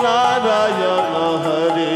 नारायण हरे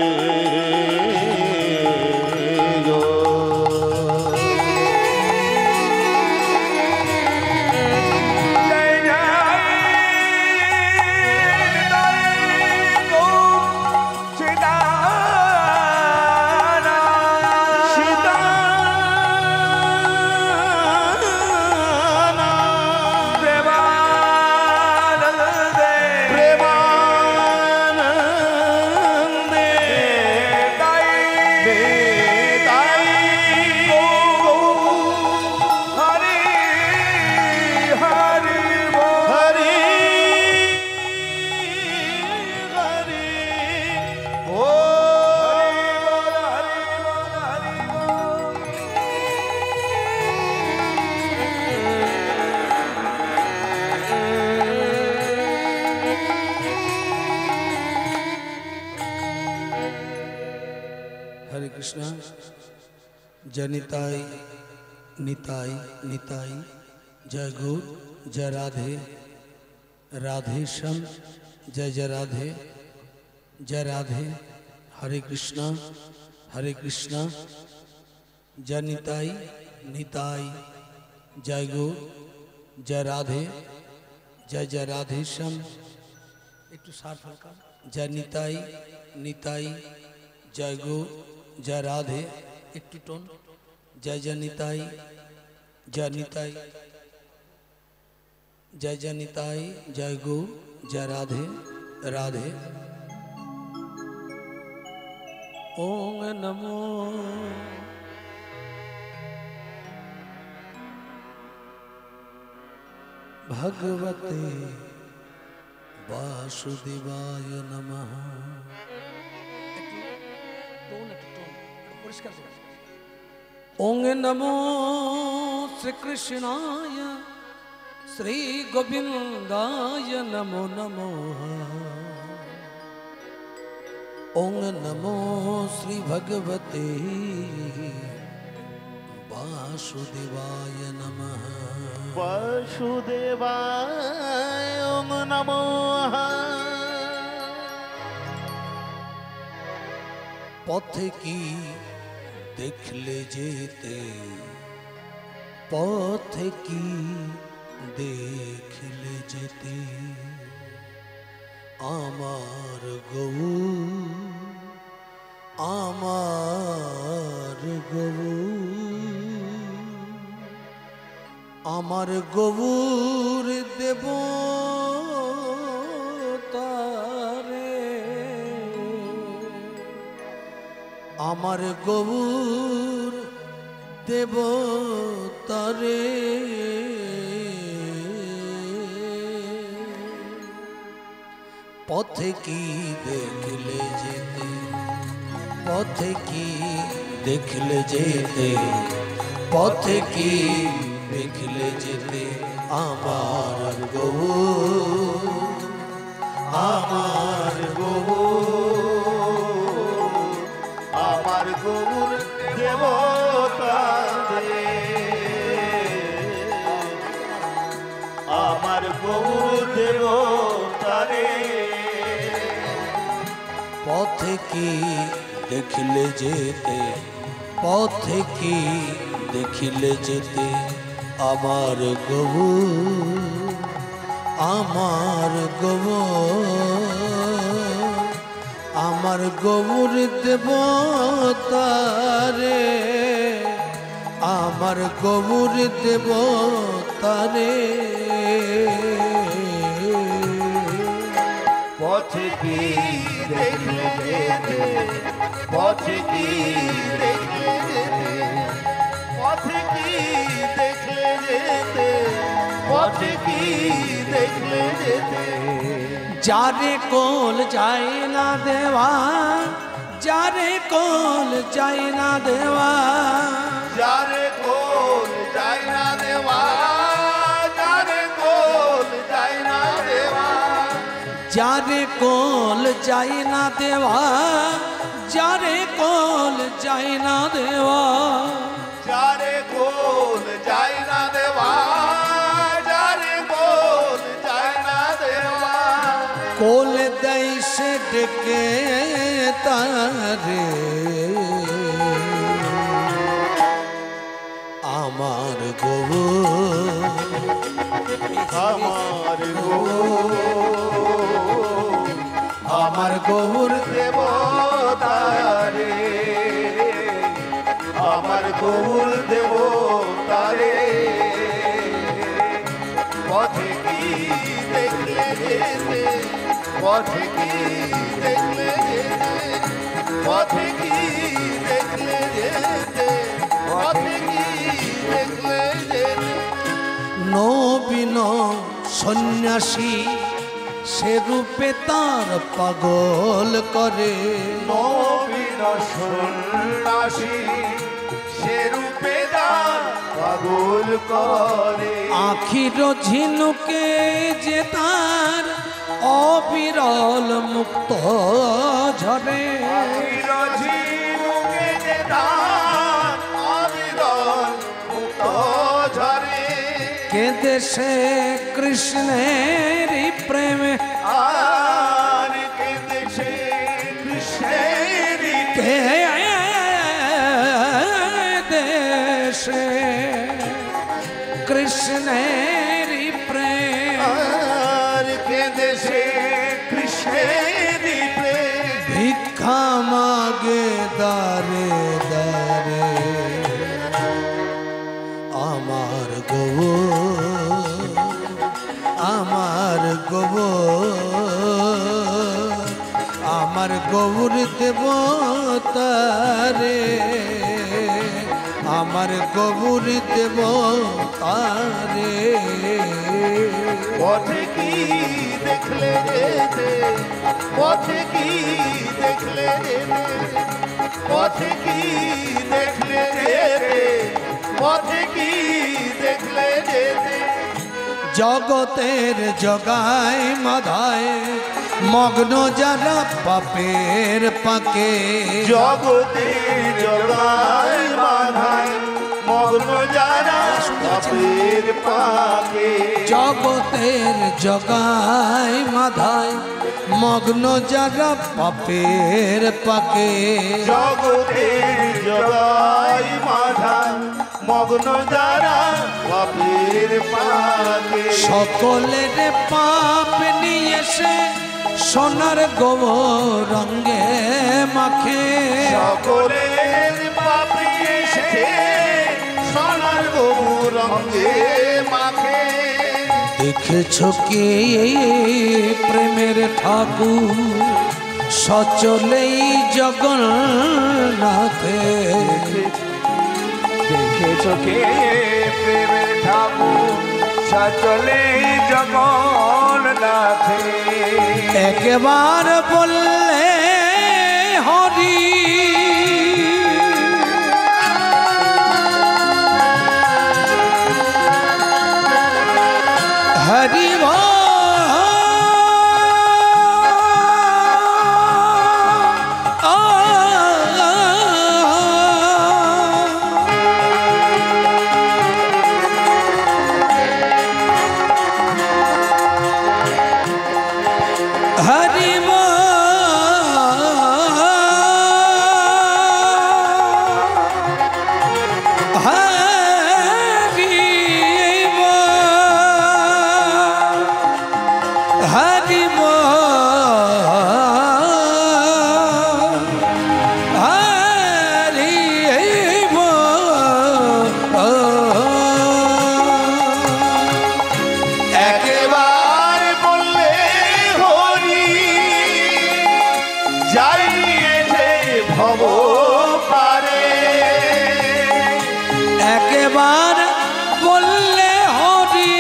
जय निताई निताई निताई, जय गौर, जय राधे राधे श्याम, जय जय राधे, जय राधे, हरे कृष्णा जय निताई निताई, जय गौर, जय राधे जय राधे श्याम, एक सार फलका, जय निताई निताई, जय गौर, जय राधे, एक टोन, जय जय निताई जय निताई, जय जय निताई, जय गौर, जय राधे राधे। ओम नमो भगवते वासुदेवाय नमः। ओम नमो श्री कृष्णाय श्री गोविंदाय नमो नमो। ओम नमो श्री भगवते वासुदेवाय नमः। वासुदेवाय ओम नमो। पथ की देखले जेते, पथ की देखले जेते, आमार गौर, आमार गौर, आमार गौर देव আমার গৌর দেবতারে, পথে কি দেখলে যেতে, পথে কি দেখলে যেতে, পথে কি দেখলে যেতে, আমার গৌর, আমার গৌর, আমার গৌর দেবতা রে, আমার গৌর দেবতা রে। পথে কি দেখলে যেতে, পথে কি দেখলে যেতে, আমার গৌর, আমার গৌর, আমার গৌর দেবতারে, আমার গৌর দেবতারে। পথে কি দেখলে যেতে, পথে কি দেখলে যেতে, পথে কি দেখলে যেতে, পথে কি দেখলে যেতে। যারে কোল যায় না দেওয়া, যারে কোল যায় না দেওয়া, যারে কোল যায় না দেওয়া, যারে কোল যায় না দেওয়া, যারে কোল যায় না দেওয়া, যারে কোল যায় না দেওয়া, যারে কোল যায় না দেওয়া, যারে কোল যায় না দেওয়া। কোল দেয় সে ডেকে তারে আমার গৌর আমার গৌর আমার গৌর দেবতারে আমার গৌর দেবতারে পথে কি দেখলে যেতে পথে কি দেখলে যেতে পথে কি দেখলে যেতে পথে কি দেখলে যেতে নবীন সন্ন্যাসী সে রূপে তার পাগল করে নবীন সন্ন্যাসী সে রূপে তার পাগল করে আখির ঝিনুকে যে তার অবিরল মুক্ত ঝরে ঝিনুকে যে তার অবিরল মুক্ত ঝরে কেঁদে সে কৃষ্ণের প্রেমে আর কেঁদে সে কৃষ্ণের দেশে কৃষ্ণের প্রেম আর কেঁদে সে কৃষ্ণের প্রেম ভিক্ষা মাগে দারে দারে আমার গৌর আমার গৌর আমার গৌর দেবতারে আমার গৌর দেবতারে পথে কি দেখলে যেতে পথে কি দেখলে যেতে পথে কি দেখলে যেতে পথে কি দেখলে যেতে জগতের জগায় মাধায় মগ্ন যারা পাপের পাকে জগতের জগায় মাধায় মগ্ন যারা পাপের পাকে জগতের জগায় মাধায় মগ্ন যারা পাপের পাকে জগতের জগায় মাধায় মগ্ন যারা পাপের পাকে সকলের পাপ নিয়ে সে সোনার গৌরঙ্গে মাখে সকলের পাপ এসে সোনার গৌরঙ্গে মাখে দেখেছ কি প্রেমের ঠাকুর সচলেই জগন্নাথে দেখেছ কে প্রেমের ঠাকুর সচলে জগন্নাথে একবার বললে হরি হরি হরি একবার বললে হরি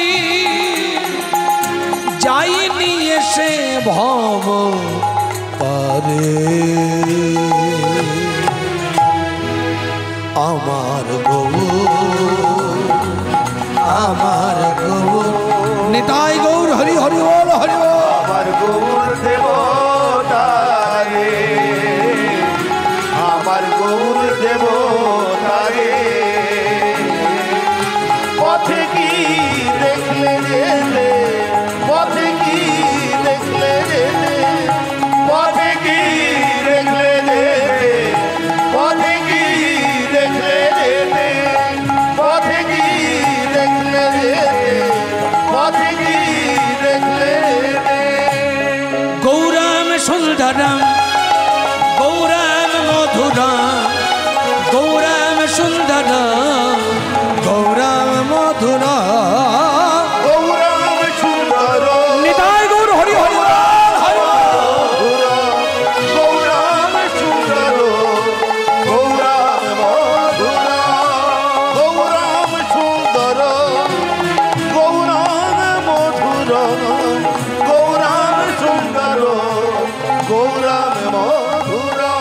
যাই নিয়ে সে ভব পারে আমার গৌর আমার গৌর নিতাই গৌর হরি হরি বল হরি বল আমার গৌর দেবতারে আমার গৌর দেবতারে পথে কি দেখলে যেতে পথে কি দেখলে যেতে পথে गौराम मधुराम गौराम सुंदर गौराम मधुराम गौराम सुंदर निताय गौर हरि हरि गौराम सुंदर गौराम मधुरा गौराम सुंदर गौराम मधुरा गौराम सुंदर गौराम मधुरा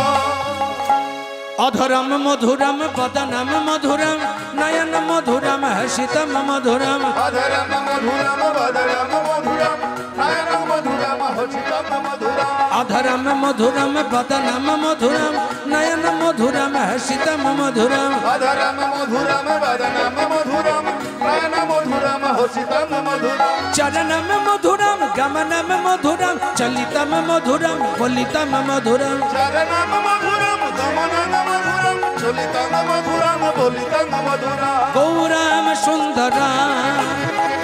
अधरम मधुरम वदनम मधुरम नयन मधुरम हसितम मधुरम अधरम मधुरम वदनम मधुरम नयन मधुरम हसितम मधुरा अधरम मधुरम वदनम मधुरम नयन मधुरम हसितम मधुरम अधरम मधुरम वदनम मधुरम नयन मधुरम हसितम मधुरा चरणम मधुरम गमनम मधुरम चलितम मधुरम बोलितम मधुरम चरणम मधुरम गमनम मधुरम चलितम मधुरम बोलितम मधुरा गौराम सुंदरा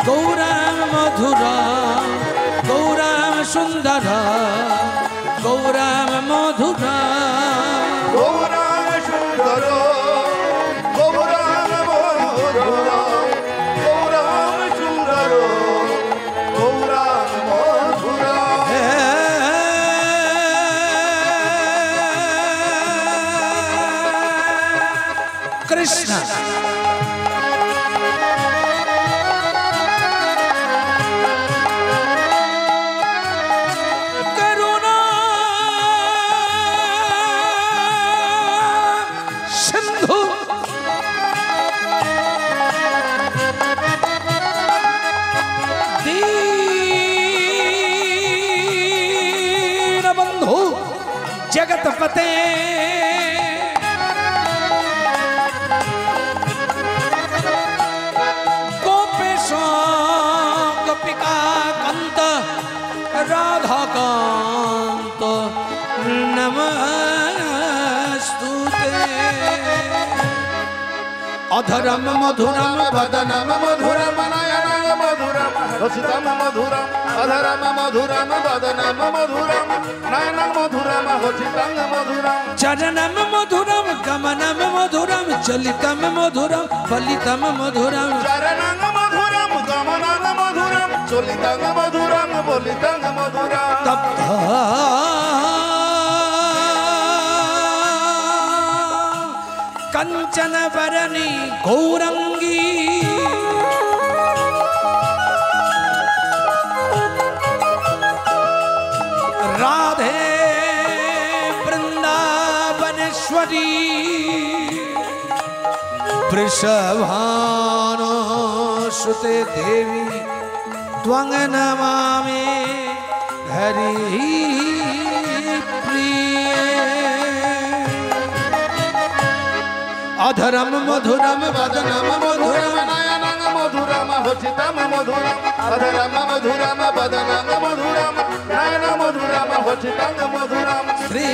गौराम मधुरा गौराम सुंदरा गौराम मधुरा गौराम सुंदर गौराम मधुरा गौराम सुंदर गौराम मधुरा कृष्ण करुणा सिंधु दीन बंधु जगतपते गोपिका कांत राधा कांत नमस्तुते अधरम मधुरम वदनम मधुरम नयनम मधुरम हसितम मधुरम अधरम मधुरम वदनम मधुरम नयनम मधुरम हसितम मधुरम चरणम मधुरम गमनम मधुरम चलितम मधुरम फलितम मधुरम चरणम मधुरम गमनम मधुरम चलितम मधुरम बोलितम मधुरा तप्त कंचन वरनी गौरंगी राधे वृंदावनेश्वरी वृषभानो सुते देवी त्वं नमामि हरि प्रिय अधरम मधुरम वदनम मधुरम नयनम मधुरम हसितम मधुरम अधरम मधुरम वदनम मधुरम नयनम मधुरम हसितम मधुरम श्री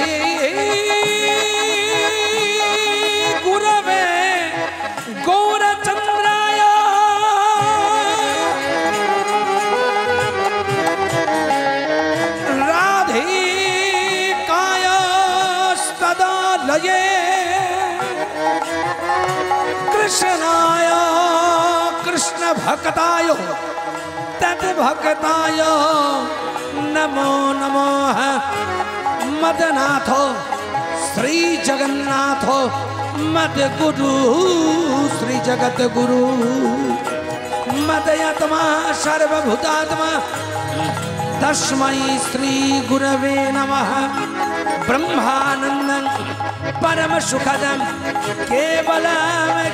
गुरवे गौरचंद्राय राधिकाय सदा लये कृष्णाय कृष्ण भक्ताय तद्भक्ताय नमो नमः मदनाथ श्री जगन्नाथ मद गुरु श्री जगत गुरु मदयात्मा सर्वभूतात्मा तस्मै श्री गुरवे नमः ब्रह्मानंदं परम सुखदं केवलं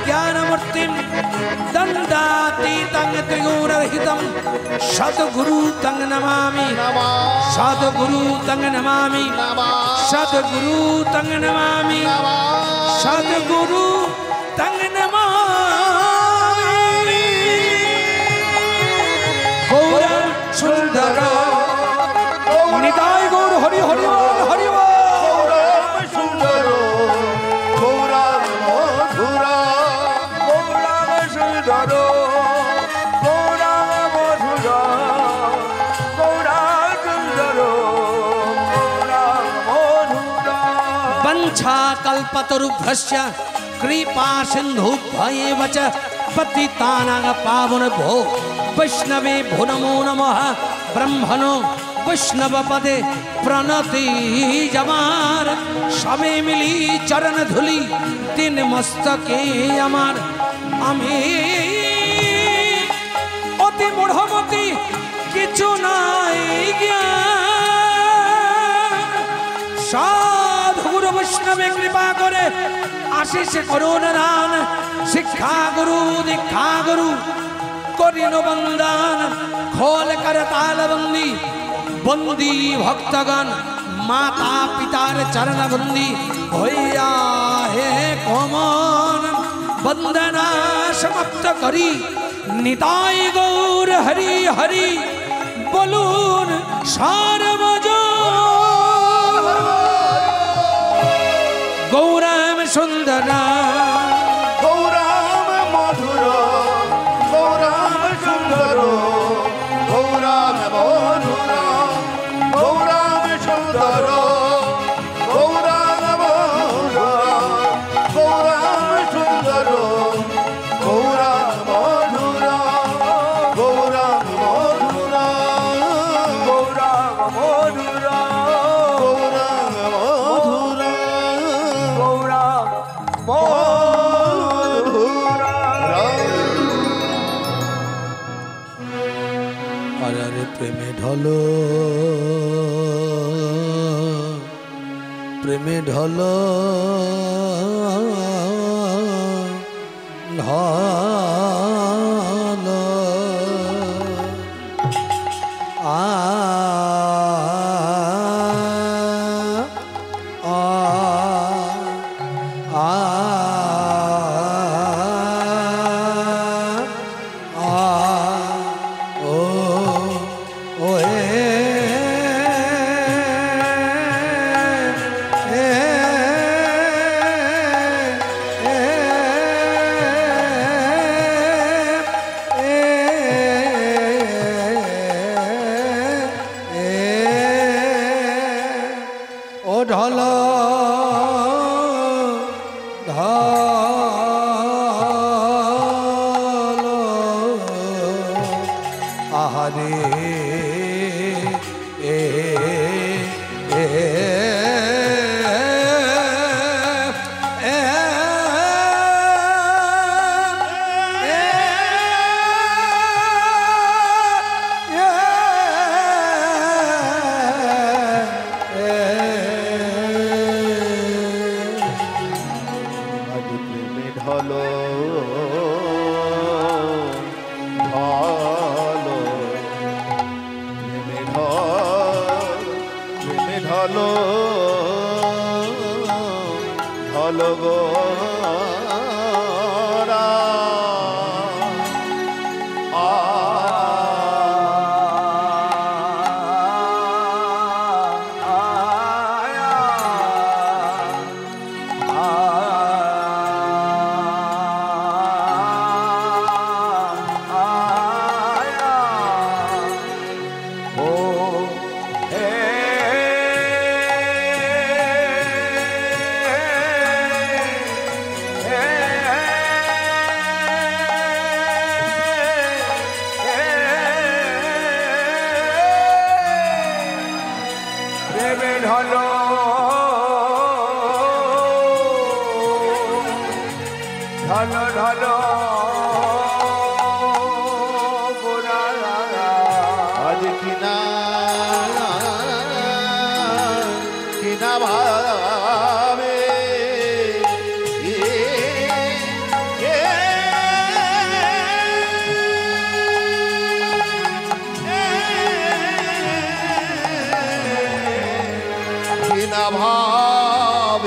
ज्ञानमूर्तिं दंडातीतं त्रिगुणरहितं सद्गुरु तं नमामि सद्गुरु तं नमामि सद्गुरु तं नमामि सद्गुरु तं नमामि गौर सुंदर निताय गौर हरि हरि हरि गौराम सुंदर गौराम मधुरा गौराम सुंदर गौराम मधुरा गौराम सुंदर गौराम मधुरा वंशा कल्पतरुभ्यश्च कृपा सिन्धुभ्यैव च पतितानां पावनेभ्यो वैष्णवे भो नमो नमः। ब्रह्मणो वैष्णव पदे प्रणति जमार सबे मिली चरण धुली तीन मस्तके अमार। आमी अति मूढ़मती किछु नाई ज्ञान साधु गुरु वैष्णवे कृपा करे आशीष करुण दान। शिक्षा गुरु दीक्षा गुरु करिनो बंदन खोल कर ताल बंदी बंदी भक्तगण माता पितार चरण बंदी होया हे कोमन वंदना समाप्त करी निताय गौर हरि हरि बोलून सार्वजन गौराम सुंदरा गौराम मधुर गौराम सुंदर गौराम मधुर गौराम सुंदर गौराम मधुर गौराम सुंदर गौराम मधुर गौराम मधुर गौराम मधुर प्रेमे ढलो प्रेमे ढलो ढलो आ भावे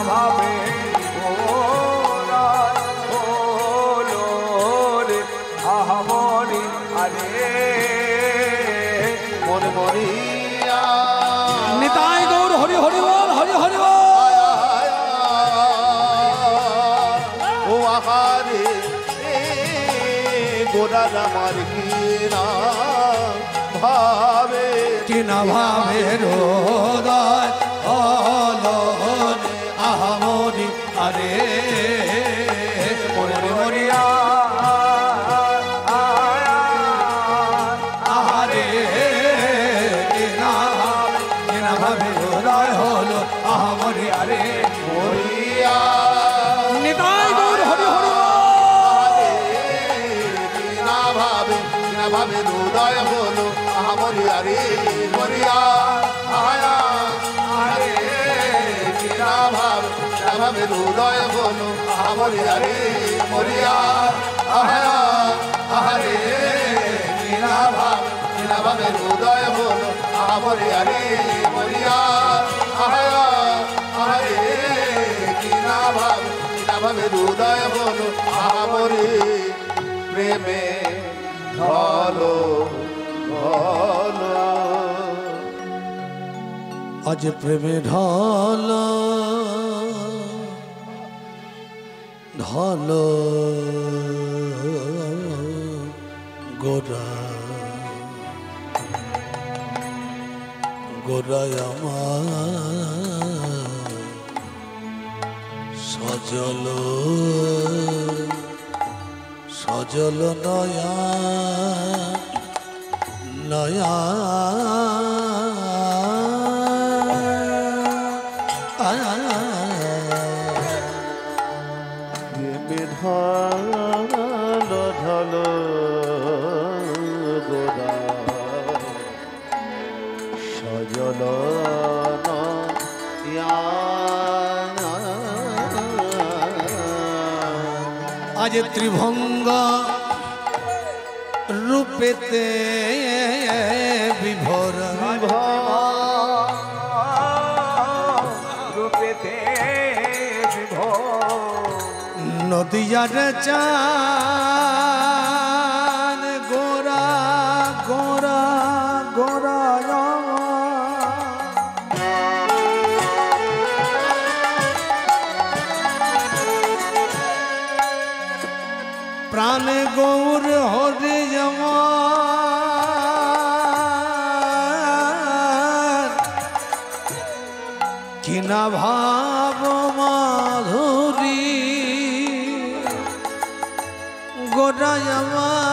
ভাবে হলো রে আহামরি আরে মনে মরিয়া নিতাই গৌর হরি হরি বল হরি হরি বল ও আহারে গোরা আমার কিনা ভাবে কিনা ভাবে হৃদয় হলো রে আহামরি আরে মনে মরিয়া আহারে কিনা ভাবে হৃদয় হলো আহামরি আরে মরিয়া নিতাই গৌর হরি হরি কিনা ভাবে হৃদয় হলো আহামরি আরে মরিয়া আয়া আরে কিনা ভাবে হৃদয় হলো আহামরি আরে মরিয়া আয়া আরে কিনা ভাবে হৃদয় হলো আহামরি আরে মরিয়া আয়া আরে কিনা ভাবে হৃদয় হলো আহামরি প্রেমে ভালো ভালো আজ প্রেমে ঢল ঢল গোরা গোরায় আমার সজল সজল নয়া নয়া ঢালো ঢালো গোরা সজল আজ ত্রিভঙ্গ রূপেতে বিভোর রূপেতে নদিয়ার চান গোরা গোরা গোরা প্রাণ গৌর হরে আমার কিনা ভাব মাধুরী গোরায় আমার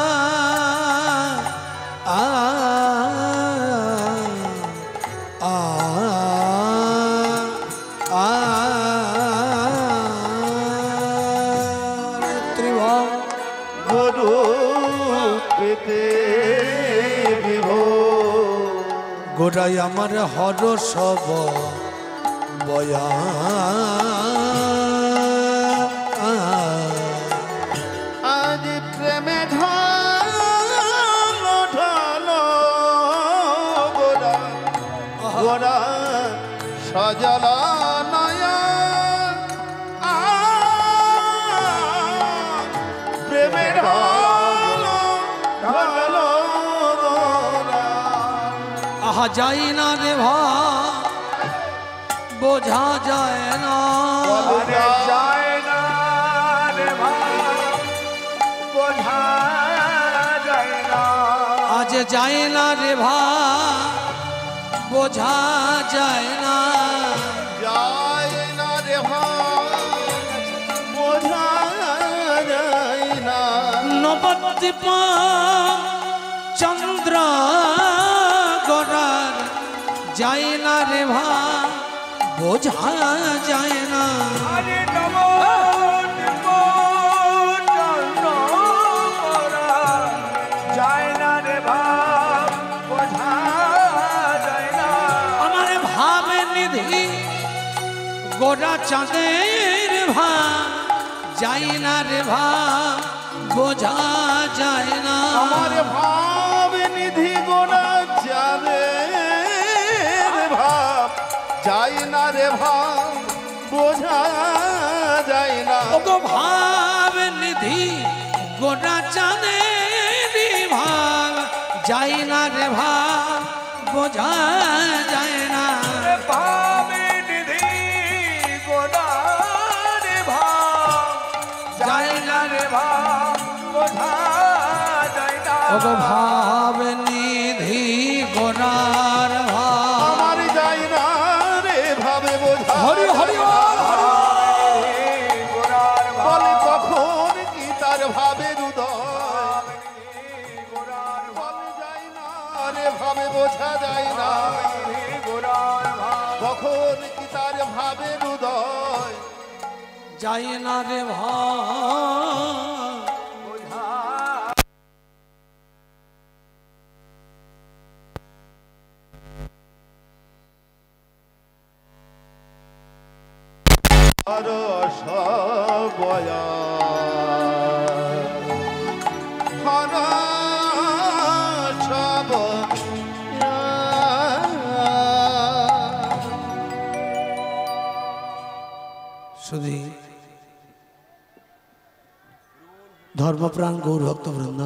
গোরাই আমার হর সব বয়া আজ প্রেমে ঢালো ঢালো গোরা গোরা সজল নয়া প্রেমে ঢালো ঢালো গোরা আহা যাই না রে ভা বোঝা যায় না যায় না রে বোঝা যায় না আজ যাই না রে ভা বোঝা যায় না যায় না রে বোঝা যায় না নবদ্বীপা চন্দ্র গড়ার যায় না রে ভা বোঝা যায় না আরে নমো যায় না রে বোঝা যায় না আমার ভাবে নিধি গোরা চাঁদের ভা যায় না রে ভা বোঝা যায় না আমার ভাব নিধি গোরা চাঁদের ভাব যায় না রে বোঝা যায় না। ওগো ভাব নিধি গোটা চাঁদেরই ভাব যায় না রে ভাব বোঝা যায় না। ভাব নিধি গোটা রে ভাব যায় না রে ভাব বোঝা যায় না। ওগো ভাব নিধি গোটার ভাব আমার যায় না রে ভাবে বোঝা হরি হরি যায় না। গোড়ার বলে কখন কি তার ভাবের উদয় গোড়ার বলে যায় না রে ভাবে বোঝা যায় না। গোড়ার ভাব কখন কি তার ভাবের উদয় যায় না রে ভাব বোঝা রস বয়া হরস বয়া। শুধু ধর্মপ্রাণ গৌর ভক্তবৃন্দ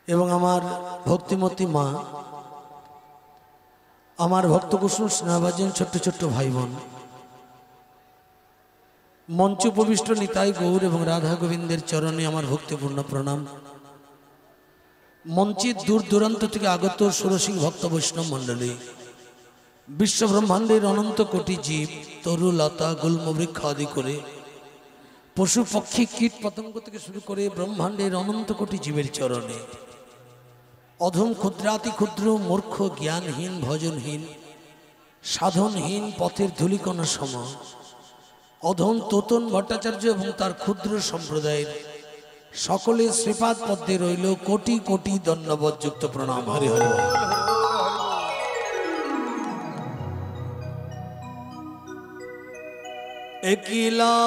এবং আমার ভক্তিমতী মা, আমার ভক্তকুসুম স্নেহভাজন ছোট্ট ছোট্ট ভাই বোন, মঞ্চ উপবিষ্ট নিতাই গৌর এবং রাধা গোবিন্দের চরণে আমার ভক্তিপূর্ণ প্রণাম। মঞ্চের দূর দূরান্ত থেকে আগত ষোড়শিং ভক্ত বৈষ্ণব মণ্ডলী, বিশ্বব্রহ্মাণ্ডের অনন্ত কোটি জীব, তরু লতা গুল্ম বৃক্ষ আদি করে পশু পক্ষী কীট পতঙ্গ থেকে শুরু করে ব্রহ্মাণ্ডের অনন্ত কোটি জীবের চরণে অধম ক্ষুদ্রাতি ক্ষুদ্র মূর্খ জ্ঞানহীন ভজনহীন সাধনহীন পথের ধূলিকণা সম অধম তোতন ভট্টাচার্য এবং তার ক্ষুদ্র সম্প্রদায়ের সকলের শ্রীপাদ পদ্মে রইল কোটি কোটি ধন্যবাদযুক্ত প্রণাম। হরি হরি বল। একিলা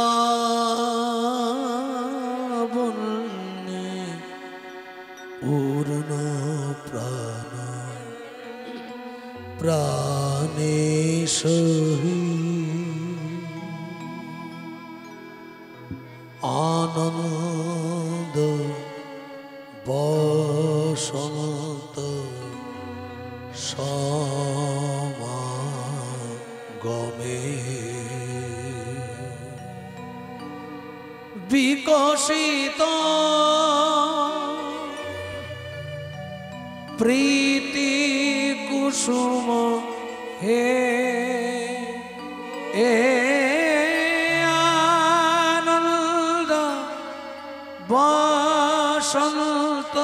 বন্যে পূর্ণ প্রাণ প্রাণে সহি আনন্দ বসন্ত সমাগমে বিকশিত প্রীতি কুসুম হে আনন্দ বসন্ত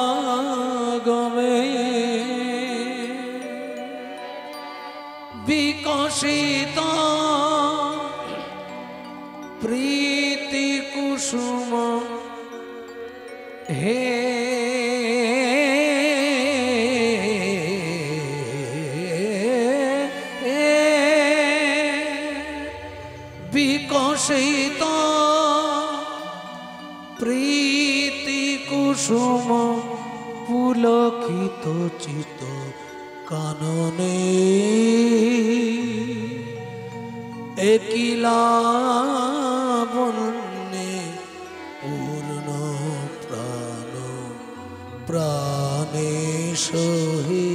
সমাগমে বিকশিত প্রীতি কুসুম হে বিকশিত প্রীতি কুসুম পুলকিত চিত কাননে একিলা বন্যে পূর্ণ প্রাণ প্রাণে সহি